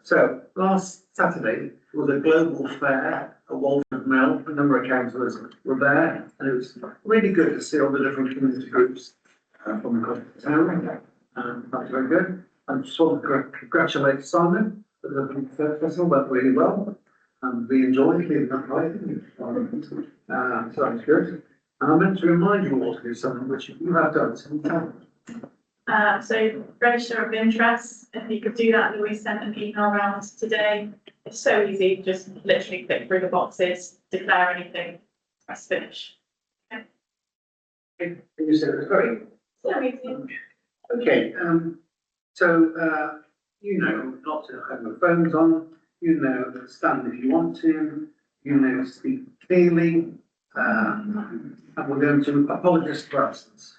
So last Saturday was a global fair at Walford Mill. A number of councillors were there, and it was really good to see all the different community groups from across the town. That was very good. I just want to congratulate Simon for the festival. Went really well, and we enjoyed leading that night. So that was good. And I meant to remind you all to do something which you have done sometimes. So register of interest, if you could do that, Louise sent an email around today. It's so easy, just literally click through the boxes, declare anything, press finish. You said it was very So easy. okay. So you know not to have your phones on. You know stand if you want to. You know speak clearly. And we're going to apologise for absence.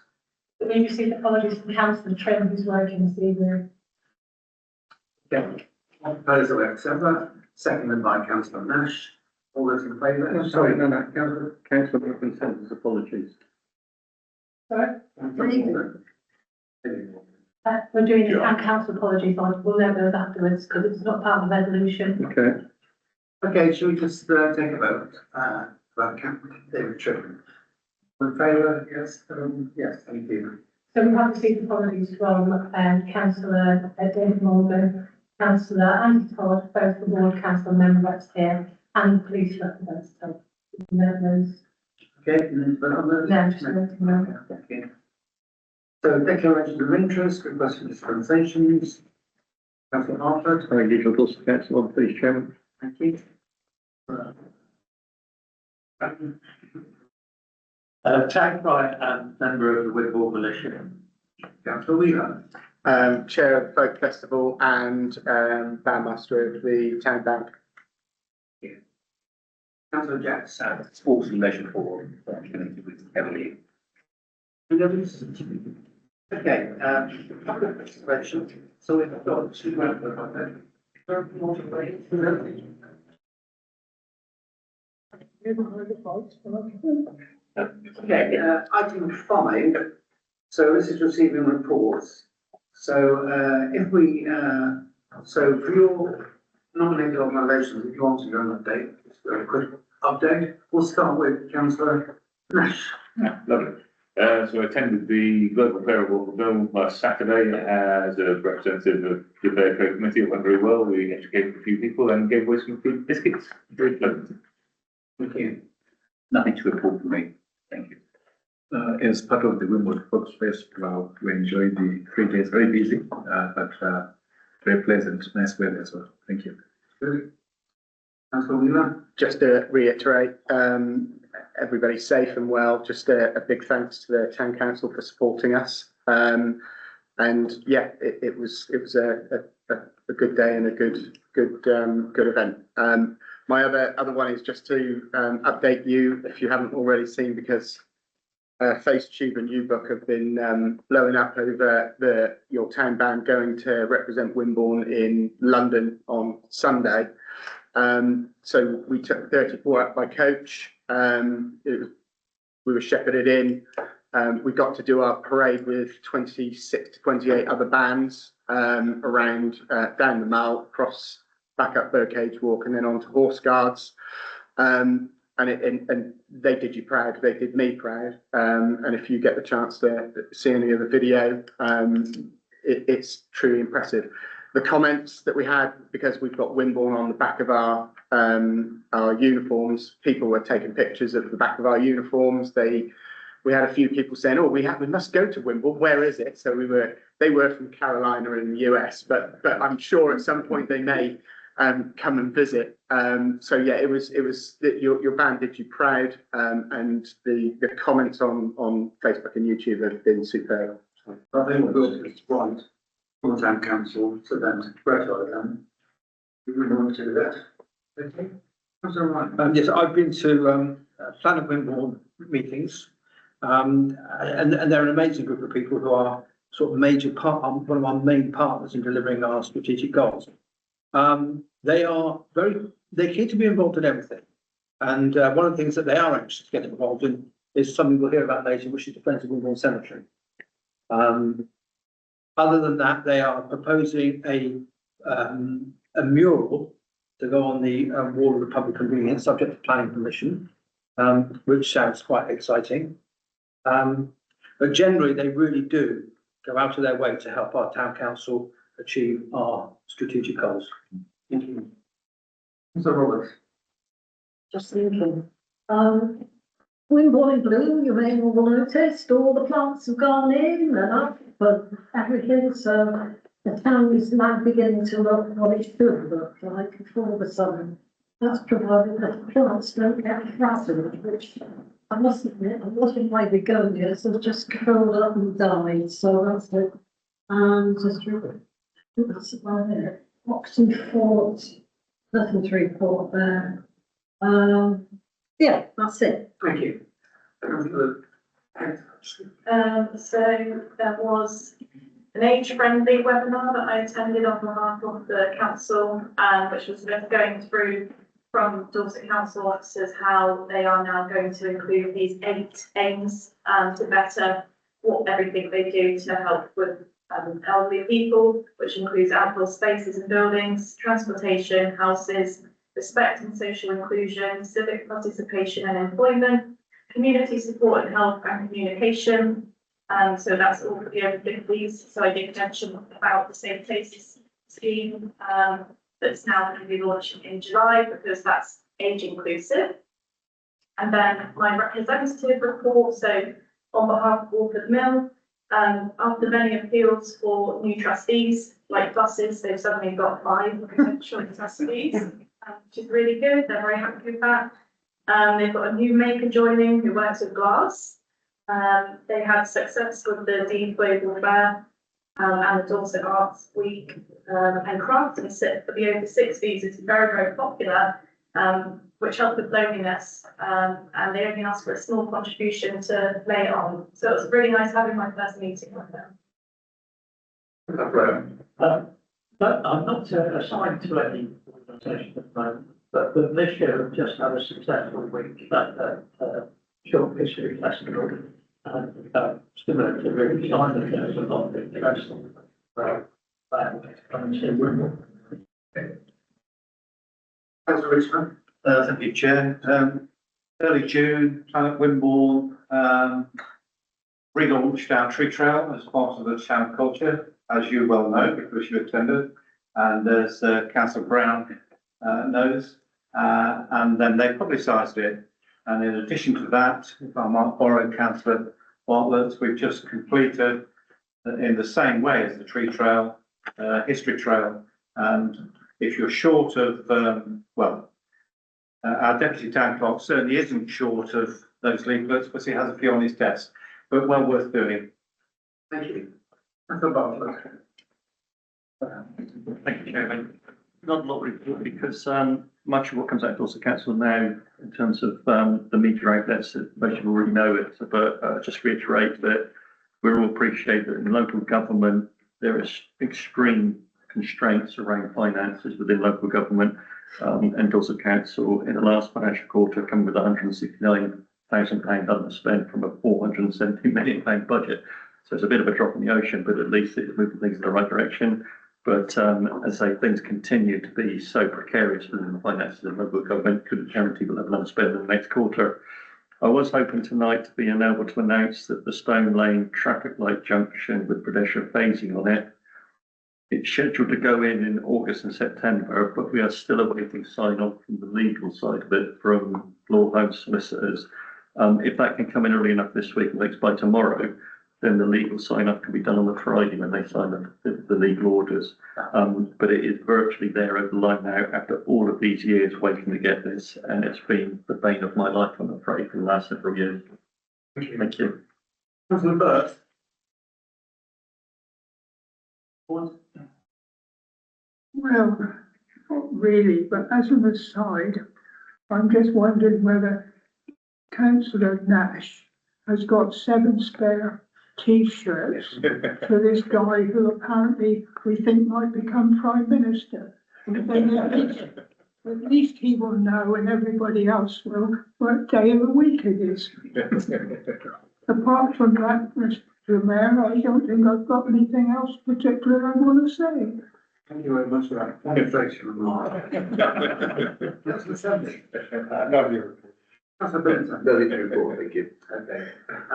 We received apologies from Councillor Trim, who's working this evening. Okay. I propose that we accept that. Seconded by Councillor Nash. All those in favour? No, sorry, no, Councillor Wilson sends his apologies. Sorry? Councillor We're doing it and council apologies on, we'll note those afterwards because it's not part of the resolution. Okay. Okay, shall we just take a vote about David Trim? In favour? Yes. Yes, thank you. So we have received apologies from Councillor David Morgan, Councillor Andy Todd, both the ward council member reps here, and the police representative. Note those. Okay, and then vote on those? No, just noting them. Okay. So declaration of interest, request for dispensations. Councillor Harford. Very usual, Councillor, please, Chairman. Thank you. Tagged by a member of the Wimborne militia. Councillor Wheeler. Chair of the Folk Festival and bandmaster of the Town Bank. Councillor Jackson. Sports and leisure forum, connected with heavily. Okay, public participation. So we've got two rounds of okay, item 5. So this is receiving reports. So if we, so for your nominated organisations, if you want to go an update, just a very quick update, we'll start with Councillor Nash. Yeah, lovely. So I attended the Global Fair of Walford Mill last Saturday as a representative of the Fair Trade Committee. It went very well. We educated a few people and gave away some free biscuits. Very pleasant. Thank you. Nothing to report from me. Thank you. As part of the Wimborne Fox Festival, we enjoyed the 3 days, very busy, but very pleasant, nice weather as well. Thank you. Good. Councillor Wheeler. Just to reiterate, everybody's safe and well. Just a big thanks to the Town Council for supporting us. And yeah, it was a good day and a good event. My other one is just to update you, if you haven't already seen, because FaceTube and U-Book have been blowing up over your town band going to represent Wimborne in London on Sunday. So we took 34 up by coach. We were shepherded in. We got to do our parade with 26 to 28 other bands around down the mall, across, back up Birdcage Walk, and then on to Horse Guards. And they did you proud. They did me proud. And if you get the chance to see any of the video, it's truly impressive. The comments that we had, because we've got Wimborne on the back of our uniforms, people were taking pictures of the back of our uniforms. We had a few people saying, "Oh, we must go to Wimborne. Where is it?" So they were from Carolina in the US, but I'm sure at some point they may come and visit. So yeah, it was your band did you proud, and the comments on Facebook and YouTube have been superb. I think it's right from the Town Council to them to congratulate them. We really want to do that. Okay. That's all right. Yes, I've been to Planet Wimborne meetings, and they're an amazing group of people who are sort of one of our main partners in delivering our strategic goals. They're keen to be involved in everything, and one of the things that they are anxious to get involved in is something we'll hear about later, which is Defence of Wimborne Cemetery. Other than that, they are proposing a a mural to go on the wall of the public convenience, subject to planning permission, which sounds quite exciting. But generally, they really do go out of their way to help our town council achieve our strategic goals. Thank you. Mr. Roberts. Just thinking, Wimborne in bloom, you may have all noticed, all the plants have gone in and up, but everything, so the town is now beginning to look what it should look like before the summer. That's provided that the plants don't get flattened, which I must admit, a lot of my begonias have just curled up and died, so that's it. And just really, that's about it. Oxton Fort, nothing to report there. Yeah, that's it. Thank you. So there was an age-friendly webinar that I attended on behalf of the council, which was going through from Dorset Council officers how they are now going to include these 8 aims to better what everything they do to help with elderly people, which includes outdoor spaces and buildings, transportation, houses, respect and social inclusion, civic participation and employment, community support and health and communication. So that's all for the over 50s. So I did mention about the Safe Places scheme that's now going to be launched in July because that's age inclusive. And then my representative report, so on behalf of Walford Mill, after many appeals for new trustees, like buses, they've suddenly got 5 potential trustees, which is really good. They're very happy with that. They've got a new maker joining who works with glass. They had success with the Deed Global Fair and the Dorset Arts Week and crafting set for the over 60s is very, very popular, which helped with loneliness. And they only asked for a small contribution to lay it on. So it was really nice having my first meeting with them. But I'm not assigned to any organisation at the moment, but this year I've just had a successful week short history festival. Similar to really exciting, there's a lot of interest come and see Wimborne. Councillor Richmond. Thank you, Chair. Early June, Planet Wimborne relaunched our tree trail as part of the town culture, as you well know, because you attended, and as Councillor Brown knows, and then they publicised it. And in addition to that, if I might borrow Councillor Bartlett's, we've just completed in the same way as the tree trail, history trail. And if you're short of, our deputy town clerk certainly isn't short of those leaflets because he has a few on his desk, but well worth doing. Thank you. Councillor Bartlett. Thank you, Chairman. Not a lot report because much of what comes out of Dorset Council now in terms of the media outlets, most of you already know it, but just reiterate that we all appreciate that in local government there is extreme constraints around finances within local government, and Dorset Council in the last financial quarter come with £169,000 underspent from a £470 million budget. So it's a bit of a drop in the ocean, but at least it's moving things in the right direction. But as I say, things continue to be so precarious within the finances of local government, couldn't guarantee we'll have enough spend in the next quarter. I was hoping tonight to be able to announce that the Stone Lane traffic light junction with pedestrian phasing on it, it's scheduled to go in August and September, but we are still awaiting sign off from the legal side of it from law home solicitors. If that can come in early enough this week, at least by tomorrow, then the legal sign up can be done on the Friday when they sign up the legal orders. But it is virtually there over the line now after all of these years waiting to get this, and it's been the bane of my life, I'm afraid, for the last several years. Thank you. Councillor Burt. Well, not really, but as an aside, I'm just wondering whether Councillor Nash has got 7 spare T-shirts for this guy who apparently we think might become Prime Minister. Then at least he will know and everybody else will what day of the week it is. Apart from that, Mr. Mayor, I don't think I've got anything else particular I want to say. Thank you very much for that penetration remark. That's the subject. That's a bit. Very good report, thank you. Okay.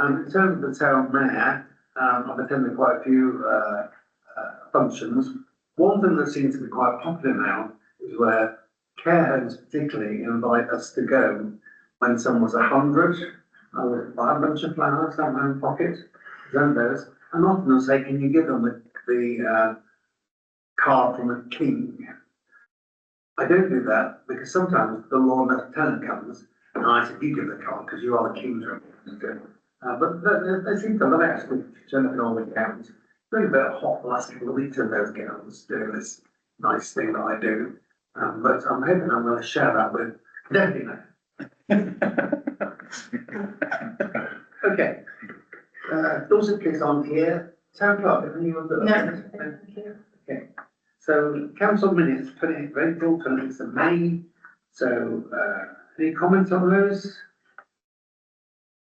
In terms of the town mayor, I've attended quite a few, functions. One thing that seems to be quite popular now is where care homes particularly invite us to go when someone's 100, or buy a bunch of flowers out of my own pocket, present those, and often they'll say, can you give them the card from a king? I don't do that because sometimes the Lord Lieutenant comes and I said, you give the card because you are the king's representative. But they seem to love it actually, turn up in all the gowns. Really a bit of hot the last couple of weeks in those gowns doing this nice thing that I do. But I'm hoping I'm going to share that with definitely. Okay. Those kids on here. Town clerk, have anyone got? No, thank you. Okay. So council minutes, 28th of April, 26th of May. So, any comments on those?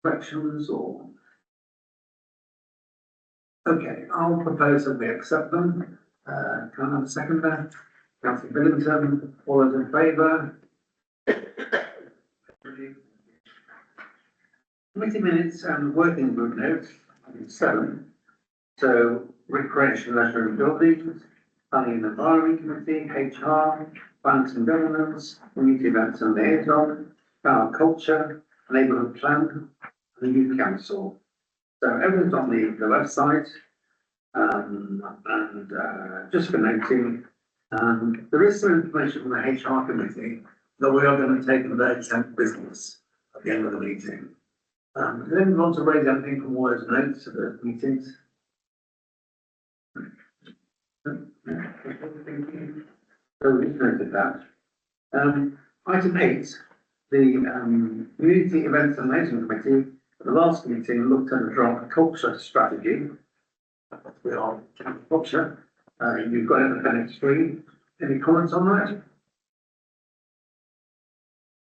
Corrections or? Okay, I'll propose that we accept them. Can I have a second there? Councillor Billington, all those in favour? Committee minutes and working group notes, 7. So recreation, leisure and buildings, planning and environment committee, HR, finance and governance, community events and liaison, culture, neighbourhood plan, and the youth council. So everything's on the website, just for noting, there is some information from the HR committee that we are going to take on their temp business at the end of the meeting. Does anyone want to raise anything from all those notes of the meetings? So we've noted that. Item 8, the community events and liaison committee at the last meeting looked at a draft culture strategy. We are culture. You've got it in appendix 3. Any comments on that?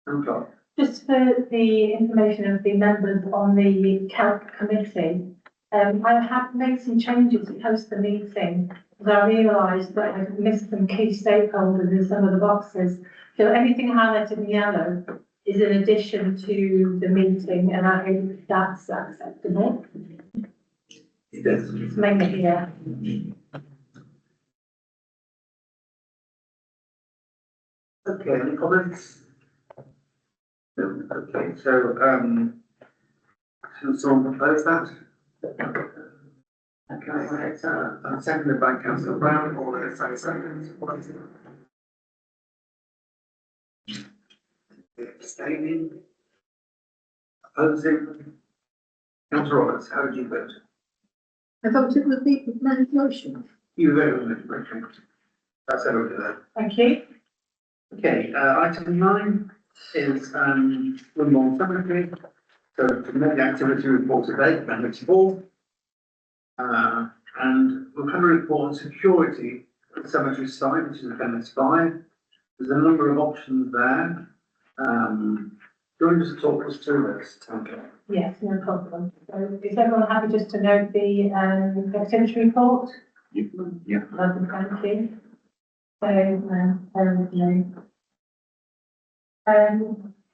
Okay. Just for the information of the members on the CALC committee, I have made some changes post the meeting, because I realised that I've missed some key stakeholders in some of the boxes. So anything highlighted in yellow is in addition to the meeting, and I hope that's acceptable. It is. It's mainly here. Okay, any comments? No, okay, so, should someone propose that? Okay, it's, seconded by Councillor Brown, all those say seconds. Abstaining? Opposing? Councillor Roberts, how did you vote? I voted with the motion. You voted with the motion. That's over there. Thank you. Okay, item 9 is, Wimborne Cemetery. So to make the activity report today, appendix 4. And we've had a report on security at the cemetery site, which is appendix 5. There's a number of options there. Do you want to just talk us through this, Tanka? Yes, no problem. So is everyone happy just to note the activity report? Yeah. Lovely, thank you. So, bear with me.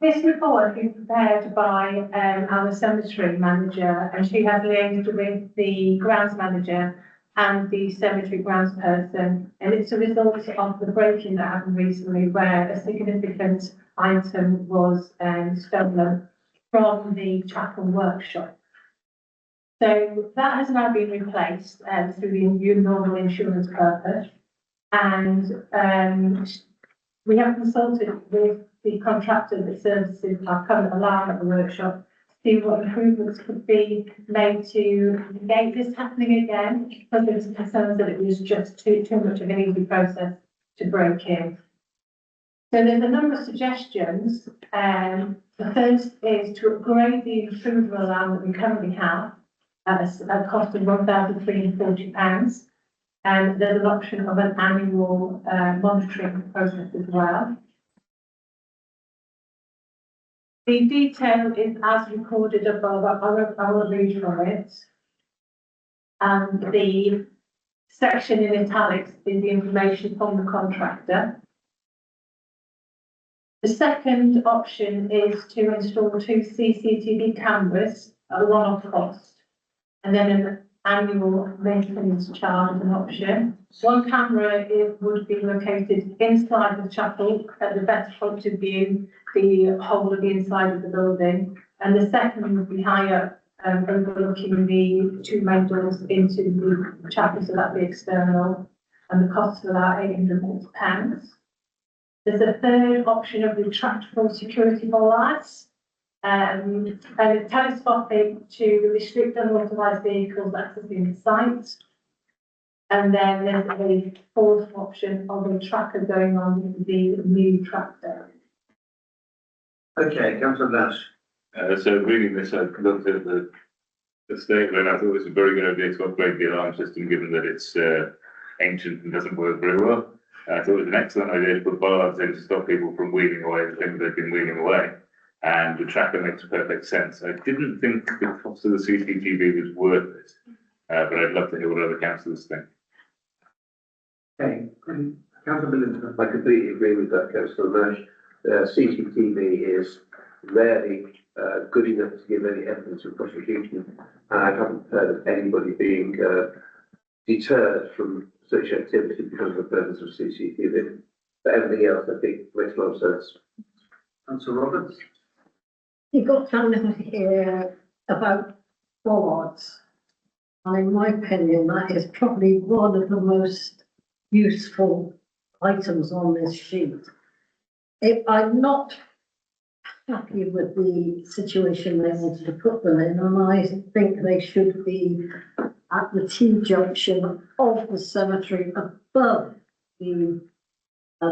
This report is prepared by our cemetery manager, and she has liaised with the grounds manager and the cemetery grounds person, and it's a result of the break-in that happened recently where a significant item was stolen from the chapel workshop. So that has now been replaced through the normal insurance purpose, and we have consulted with the contractor that services our current alarm at the workshop to see what improvements could be made to negate this happening again, because there was concerns that it was just too much of an easy process to break in. So there's a number of suggestions. The first is to upgrade the intruder alarm that we currently have at a cost of £1,340. And there's an option of an annual monitoring process as well. The detail is as recorded above. I will read from it. And the section in italics is the information from the contractor. The second option is to install 2 CCTV cameras at a one-off cost, and then an annual maintenance charge as an option. One camera would be located inside the chapel at the better point of view, the whole of the inside of the building, and the second would be higher, overlooking the 2 main doors into the chapel, so that'd be external, and the cost for that £850. There's a third option of retractable security bollards, and telescopic to restrict unauthorised vehicles accessing the site. And then there's a fourth option of a tracker going on with the new tractor. Okay, Councillor Nash. So reading this, I looked at the statement, and I thought it was a very good idea to upgrade the alarm system, given that it's ancient and doesn't work very well. I thought it was an excellent idea to put bollards in to stop people from wheeling away the things they've been wheeling away. And the tracker makes perfect sense. I didn't think the cost of the CCTV was worth it, but I'd love to hear what other councillors think. Okay, Councillor Billington. I completely agree with that, Councillor Nash. CCTV is rarely good enough to give any evidence of prosecution. And I haven't heard of anybody being deterred from such activity because of the purpose of CCTV. But everything else, I think, makes a lot of sense. Councillor Roberts. You got something here about bollards. And in my opinion, that is probably one of the most useful items on this sheet. If I'm not happy with the situation they wanted to put them in, and I think they should be at the T-junction of the cemetery above the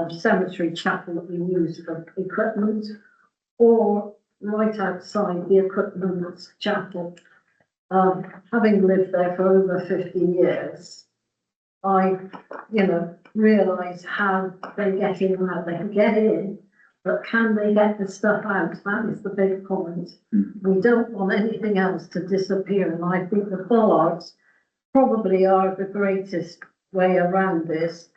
cemetery chapel that we use for equipment, or right outside the equipment chapel. Having lived there for over 50 years, I, realise how they get in and how they can get in, but can they get the stuff out? That is the big point. We don't want anything else to disappear, and I think the bollards probably are the greatest way around this.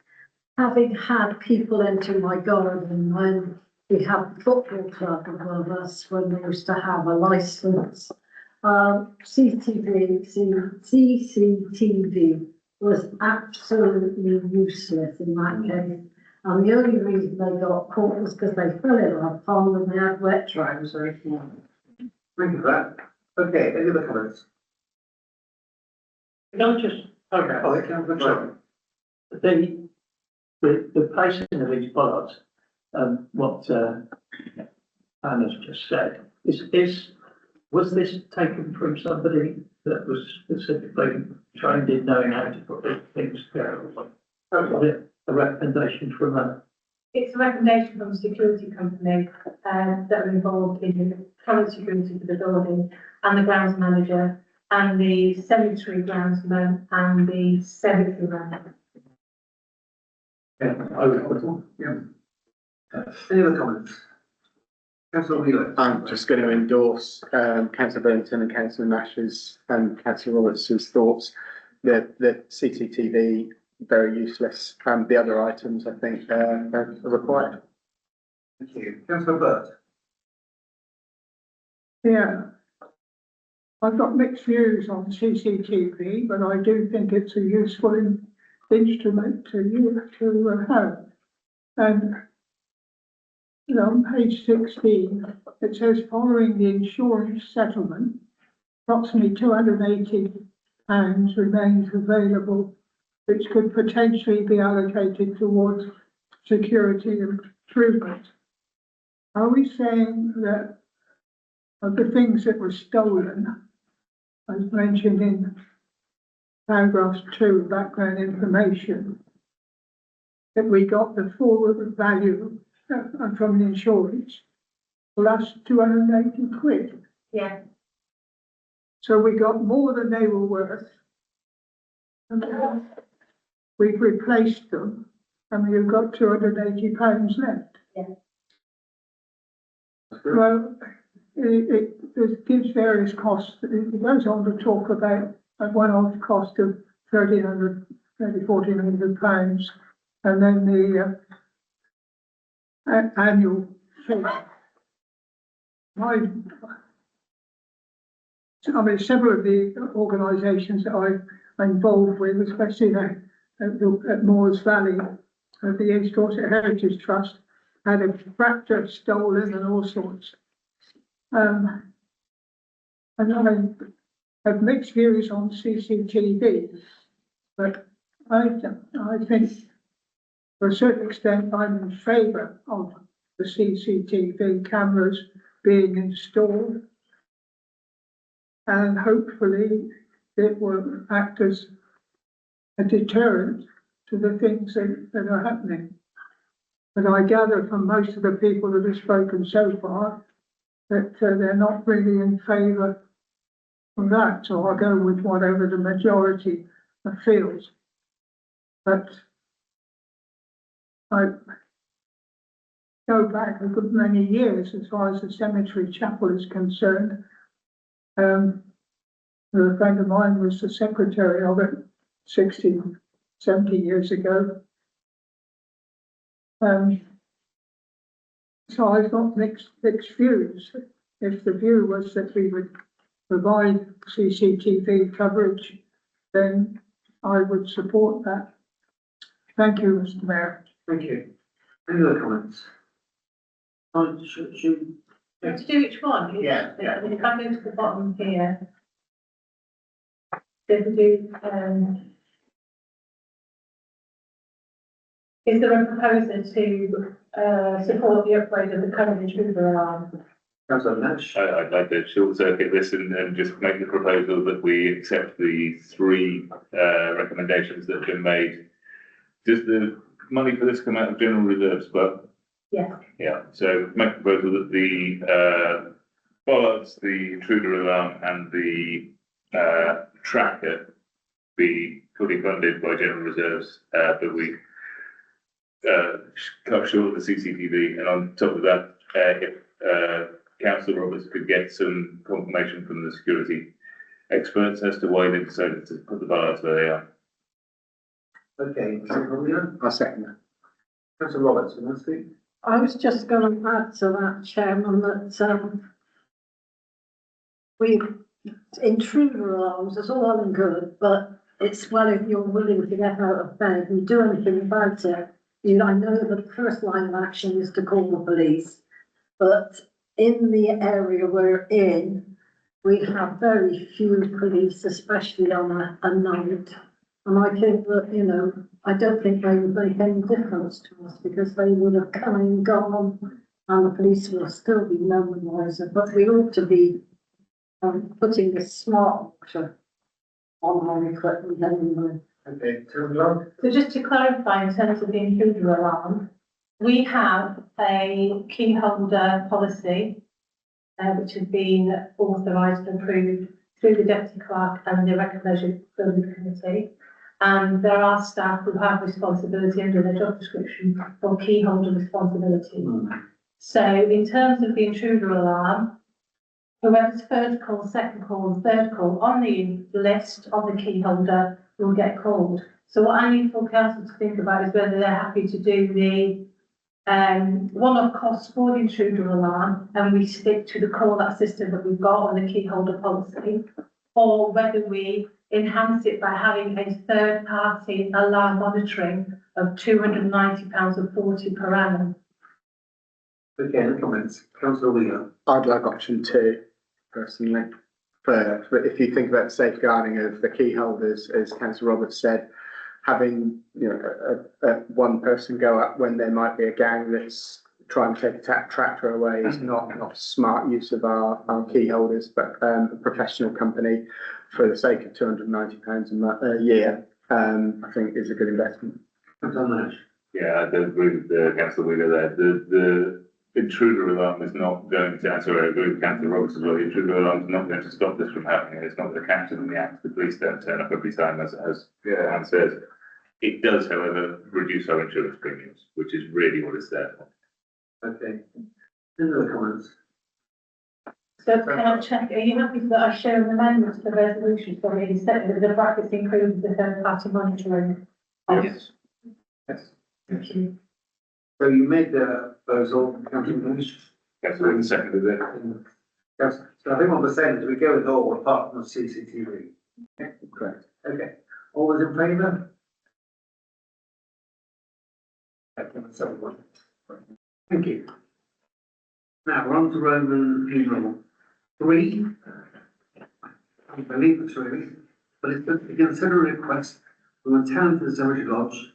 Having had people into my garden when we have the football club above us, when we used to have a licence, CCTV was absolutely useless in that case. And the only reason they got caught was because they fell in a pond and they had wet trousers. Thank you for that. Okay, any other comments? Can I just, Oh, Councillor Shaw. the placing of these bollards, what Anna's just said, was this taken from somebody that was specifically trained in knowing how to put these things together? Was it a recommendation from a? It's a recommendation from a security company that are involved in the current security for the building, and the grounds manager, and the cemetery groundsman, and the cemetery man. Yeah. Any other comments? Councillor Wheeler. I'm just going to endorse Councillor Billington and Councillor Nash's and Councillor Roberts' thoughts. The CCTV, very useless. The other items, I think, are required. Thank you. Councillor Burt. Yeah. I've got mixed views on CCTV, but I do think it's a useful instrument to have. And on page 16, it says following the insurance settlement, approximately £280 remains available, which could potentially be allocated towards security improvement. Are we saying that of the things that were stolen, as mentioned in paragraph 2, background information, that we got the full value from the insurance plus 280 quid? Yeah. So we got more than they were worth. And we've replaced them, and we've got £280 left. Yeah. Well, it gives various costs. It goes on to talk about a one-off cost of £1,300 maybe £1,400, and then the annual fee. I mean, several of the organisations that I'm involved with, especially at Moores Valley, the East Dorset Heritage Trust, had a tractor stolen and all sorts. And I have mixed views on CCTV, but I think to a certain extent I'm in favour of the CCTV cameras being installed. And hopefully it will act as a deterrent to the things that are happening. But I gather from most of the people that have spoken so far that they're not really in favour of that, so I'll go with whatever the majority feels. But I go back a good many years as far as the cemetery chapel is concerned. A friend of mine was the secretary of it 60, 70 years ago. So I've got mixed views. If the view was that we would provide CCTV coverage, then I would support that. Thank you, Mr. Mayor. Thank you. Any other comments? Should To do each one? Yeah. I mean, if I go to the bottom here, they can do, is there a proposal to, support the upgrade of the current intruder alarm? Councillor Nash? I'd like to short circuit this and just make the proposal that we accept the three recommendations that have been made. Does the money for this come out of general reserves, but? Yeah. Yeah, so make a proposal that the bollards, the intruder alarm and the tracker be fully funded by general reserves, but we cut short of the CCTV, and on top of that, if Councillor Roberts could get some confirmation from the security experts as to why they decided to put the bollards where they are. Okay, Councillor I'll second that. Councillor Roberts, can I speak? I was just going to add to that, Chairman, that we intruder alarms is all well and good, but it's well if you're willing to get out of bed and do anything about it. I know that the first line of action is to call the police, but in the area we're in, we have very few police, especially on a night. And I think that, I don't think they would make any difference to us because they would have come and gone and the police will still be none the wiser. But we ought to be putting the smart water on our equipment anyway. Okay, Councillor. So just to clarify, in terms of the intruder alarm, we have a key holder policy, which has been authorised and approved through the Deputy Clerk and the Recommendation Building Committee. And there are staff who have responsibility under their job description for key holder responsibility. So in terms of the intruder alarm, whoever's first call, second call, and third call on the list of the key holder will get called. So what I need for council to think about is whether they're happy to do the one-off cost for the intruder alarm and we stick to the call out system that we've got on the key holder policy, or whether we enhance it by having a third-party alarm monitoring of £290.40 per annum. Okay, any comments? Councillor Wheeler. I'd like option 2 personally. But if you think about the safeguarding of the key holders, as Councillor Roberts said, having one person go up when there might be a gang that's trying to take a tractor away is not smart use of our key holders, but a professional company for the sake of £290 a year, I think is a good investment. Councillor Nash. Yeah, I don't agree with Councillor Wheeler there. The intruder alarm is not going to, sorry, I agree with Councillor Roberts as well. The intruder alarm is not going to stop this from happening. It's not going to capture them in the act. The police don't turn up every time, as Anne says. It does, however, reduce our insurance premiums, which is really what it's there for. Okay. Any other comments? So can I check, are you happy that I share an amendment to the resolution for me, set that the brackets include the third party monitoring? Yes. Yes. Thank you. So you made the proposal, Councillor Lewis. Councillor Wynn seconded it. Yes, so I think what we're saying is we go with all apart from the CCTV. Correct. Okay, all those in favour? Thank you. Now, we're on to Roman numeral 3. I believe it's really, but it's to consider a request from the tenant of the Cemetery Lodge.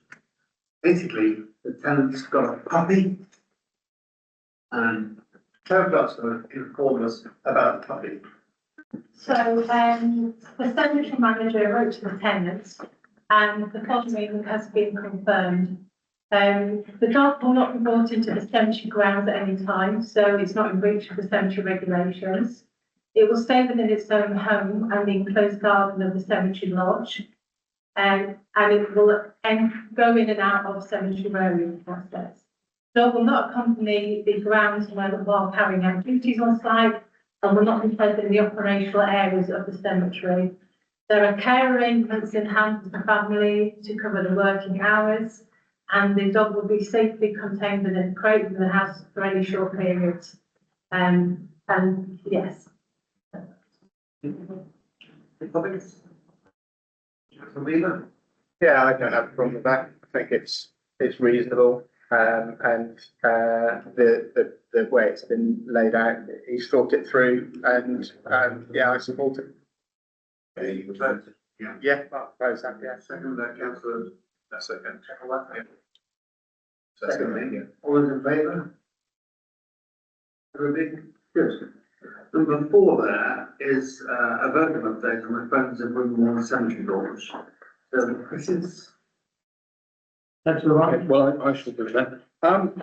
Basically, the tenant's got a puppy, and Claire Clark's going to inform us about the puppy. So, the cemetery manager wrote to the tenants and the following has been confirmed. The dog will not be brought into the cemetery grounds at any time, so it's not in breach of the cemetery regulations. It will stay within its own home and the enclosed garden of the cemetery lodge. And it will go in and out of cemetery road process. Dog will not accompany the grounds while carrying out duties on site and will not be present in the operational areas of the cemetery. There are care arrangements in hand with the family to cover the working hours, and the dog will be safely contained within a crate in the house for any short periods. And yes. Topics? Councillor Weaver? Yeah, I don't have a problem with that. I think it's reasonable. And the way it's been laid out, he's thought it through, and yeah, I support it. Yeah, you would vote. Yeah. Yeah, I propose that, yeah. Second, Councillor. That's okay. Second, all those in favour? Everybody? Good. Number 4 there is a voting update on the Friends of Wimborne Cemetery Lodge. So, Chris's. Councillor Wright. Okay, well, I shall do that.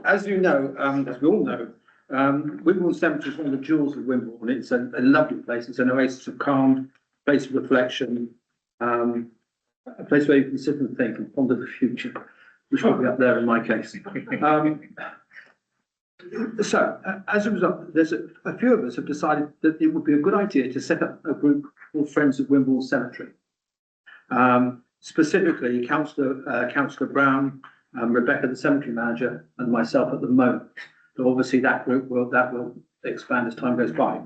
As you know, as we all know, Wimborne Cemetery is one of the jewels of Wimborne. It's a lovely place. It's an oasis of calm, place of reflection, a place where you can sit and think and ponder the future, which will be up there in my case. So, as a result, there's a few of us have decided that it would be a good idea to set up a group called Friends of Wimborne Cemetery. Specifically, Councillor Brown, Rebecca, the cemetery manager, and myself at the moment. So obviously that group will expand as time goes by.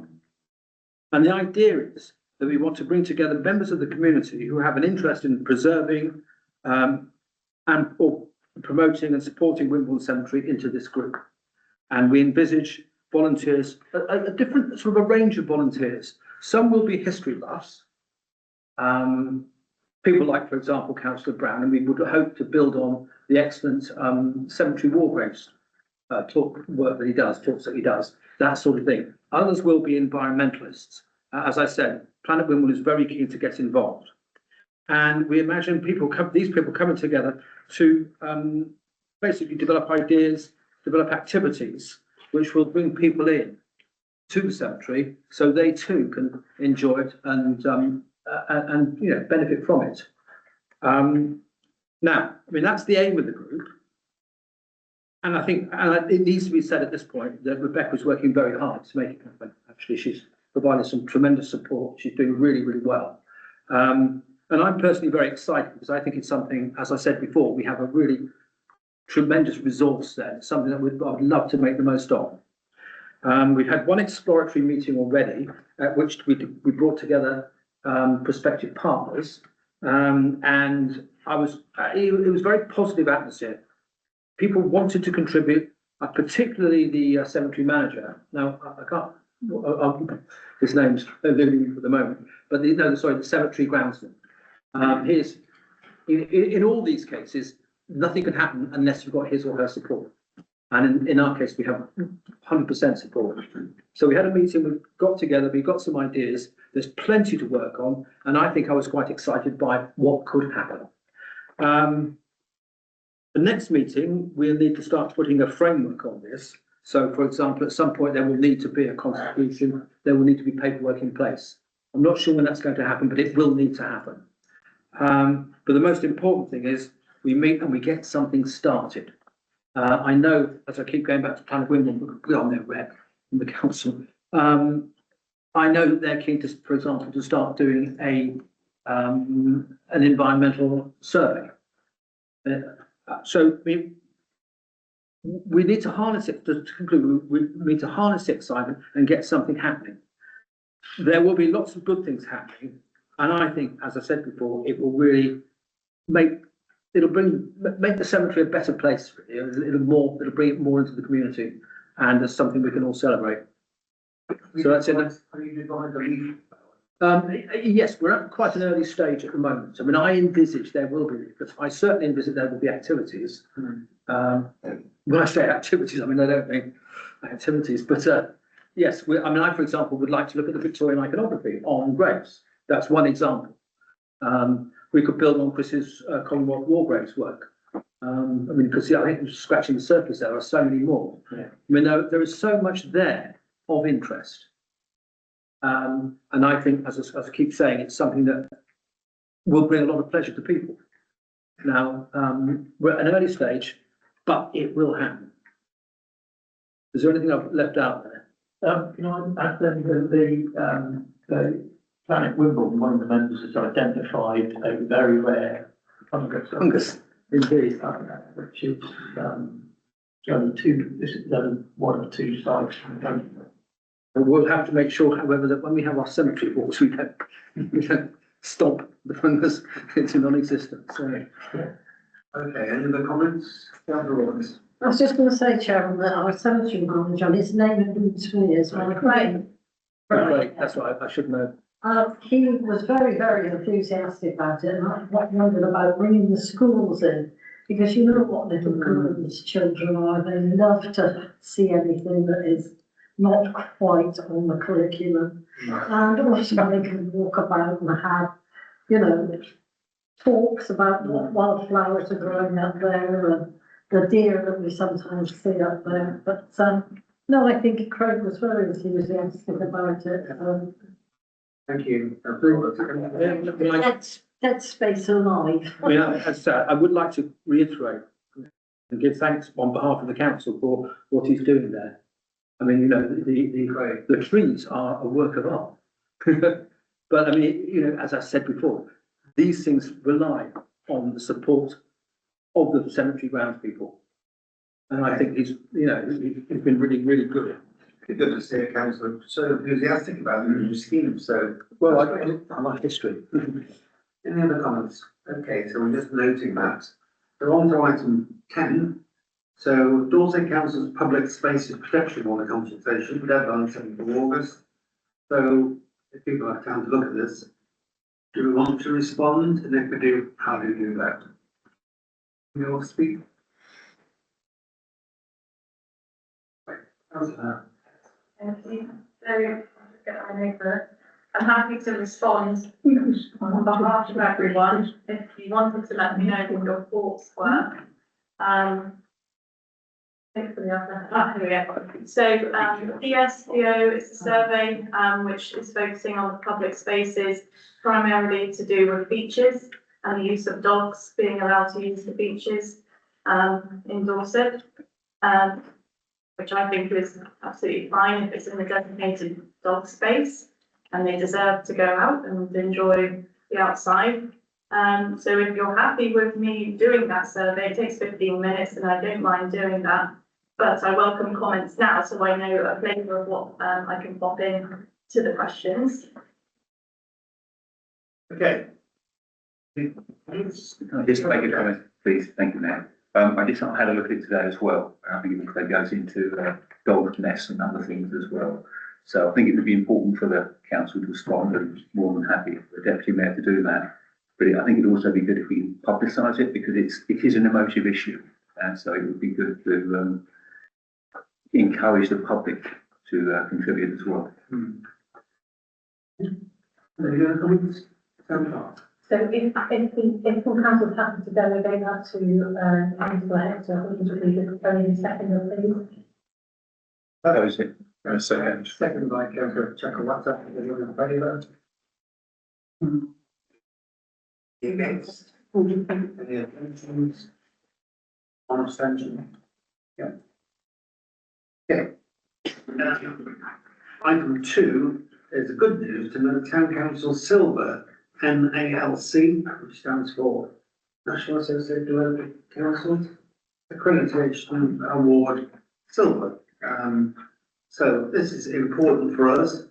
And the idea is that we want to bring together members of the community who have an interest in preserving or promoting and supporting Wimborne Cemetery into this group. And we envisage volunteers, a different sort of a range of volunteers. Some will be history buffs. People like, for example, Councillor Brown, and we would hope to build on the excellent cemetery war graves work that he does, talks that he does, that sort of thing. Others will be environmentalists. As I said, Planet Wimborne is very keen to get involved. And we imagine these people coming together to basically develop ideas, develop activities, which will bring people in to the cemetery so they too can enjoy it and you know, benefit from it. Now, I mean, that's the aim of the group. And I think it needs to be said at this point that Rebecca's working very hard to make it happen. Actually, she's providing some tremendous support. She's doing really, really well. And I'm personally very excited because I think it's something, as I said before, we have a really tremendous resource there. It's something that I would love to make the most of. We've had one exploratory meeting already at which we brought together prospective partners, and it was very positive atmosphere. People wanted to contribute, particularly the cemetery manager. Now I can't, his name's eluding me for the moment, but the cemetery groundsman. In all these cases, nothing can happen unless you've got his or her support. And in our case, we have 100% support. So we had a meeting, we got together, we got some ideas. There's plenty to work on. And I think I was quite excited by what could happen. The next meeting, we'll need to start putting a framework on this. So, for example, at some point, there will need to be a constitution. There will need to be paperwork in place. I'm not sure when that's going to happen, but it will need to happen. But the most important thing is we meet and we get something started. I know, as I keep going back to Planet Wimborne, we are no rep in the council. I know that they're keen to, for example, to start doing an environmental survey. So we need to harness it, to conclude, we need to harness it, Simon, and get something happening. There will be lots of good things happening, and I think, as I said before, it will really make the cemetery a better place. It'll bring it more into the community, and as something we can all celebrate. So that's it. Are you dividing the leaf? Yes, we're at quite an early stage at the moment. I mean, I envisage there will be, because I certainly envisage there will be activities. When I say activities, I mean, I don't mean activities, but yes, I, for example, would like to look at the Victorian iconography on graves. That's one example. We could build on Chris's Commonwealth War graves work. I mean, you can see, I think we're scratching the surface there are so many more. Yeah. I mean, there is so much there of interest. And I think, as I keep saying, it's something that will bring a lot of pleasure to people. Now, we're at an early stage, but it will happen. Is there anything I've left out there? Can I add then the Planet Wimborne, one of the members has identified a very rare fungus. Fungus, indeed. Which is, only one of two sites from the country. We'll have to make sure, however, that when we have our cemetery walks, we don't stop the fungus into non-existence. So. Okay, any other comments? I was just going to say, Chairman, that our cemetery manager, his name includes me as well. Right, that's what I should know. He was very, very enthusiastic about it, and I wondered about bringing the schools in, because you know what little girls, children are, they love to see anything that is not quite on the curriculum. And also they can walk about and have, talks about what wildflowers are growing up there and the deer that we sometimes see up there. But no, I think Craig was very enthusiastic about it. Thank you. Dead space alive. I mean, as I said, I would like to reiterate and give thanks on behalf of the council for what he's doing there. I mean, the trees are a work of art. But I mean, as I said before, these things rely on the support of the cemetery grounds people. And I think he's been really, really good. It's good to see a councillor so enthusiastic about the new scheme, so. Well, I like history. Any other comments? Okay, so we're just noting that. So on to item 10. So Dorset Council's Public Spaces Protection Order consultation, deadline 7th of August. So if people have time to look at this, do we want to respond? And if we do, how do we do that? You all speak. Thank you. So, I'll just get my notebook. I'm happy to respond on behalf of everyone, if you wanted to let me know what your thoughts were. Hopefully here we go. So, PSPO is a survey, which is focusing on the public spaces, primarily to do with beaches and the use of dogs being allowed to use the beaches, in Dorset. Which I think is absolutely fine if it's in a designated dog space and they deserve to go out and enjoy the outside. So if you're happy with me doing that survey, it takes 15 minutes and I don't mind doing that. But I welcome comments now so I know a flavour of what I can pop in to the questions. Okay. Just to make a comment, please. Thank you, Mayor. I just had a look at it today as well. I think it goes into golf nests and other things as well. So I think it would be important for the council to respond, and more than happy for the deputy mayor to do that. But I think it'd also be good if we can publicise it, because it is an emotive issue, and so it would be good to encourage the public to contribute as well. So if the council happens to delegate that to councillor Hector, I think it would be good to in second, please. That was it. Second. Second by councillor Chuckle-Watson, in favour? Against? Any abstentions? One abstention? Yeah. Okay. Item 2, it's a good news to know Town Council Silver, NALC, which stands for National Association of Local Councils, Accreditation Award Silver. So this is important for us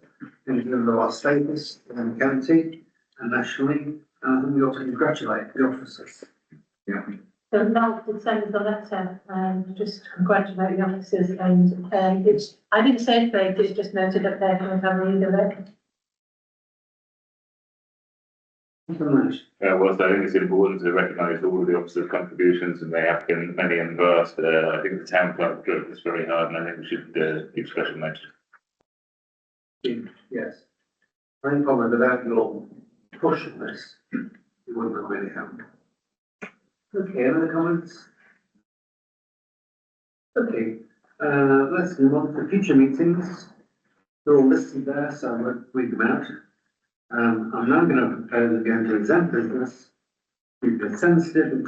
in terms of our status in the county and nationally, and I think we ought to congratulate the officers. Yeah. So Mel did send us a letter, just to congratulate the officers and, it's, I didn't say anything, it's just noted up there, can I have a read of it? Whilst I think it's important to recognise all of the officers' contributions, and they have been many and vast, I think the town clerk drove this very hard, and I think we should give special mention. Yes. I think probably without your push on this, it wouldn't have really happened. Okay, any other comments? Okay, let's move on to future meetings. They're all listed there, so I won't read them out. I'm now going to propose again to exempt business, keep it sensitive and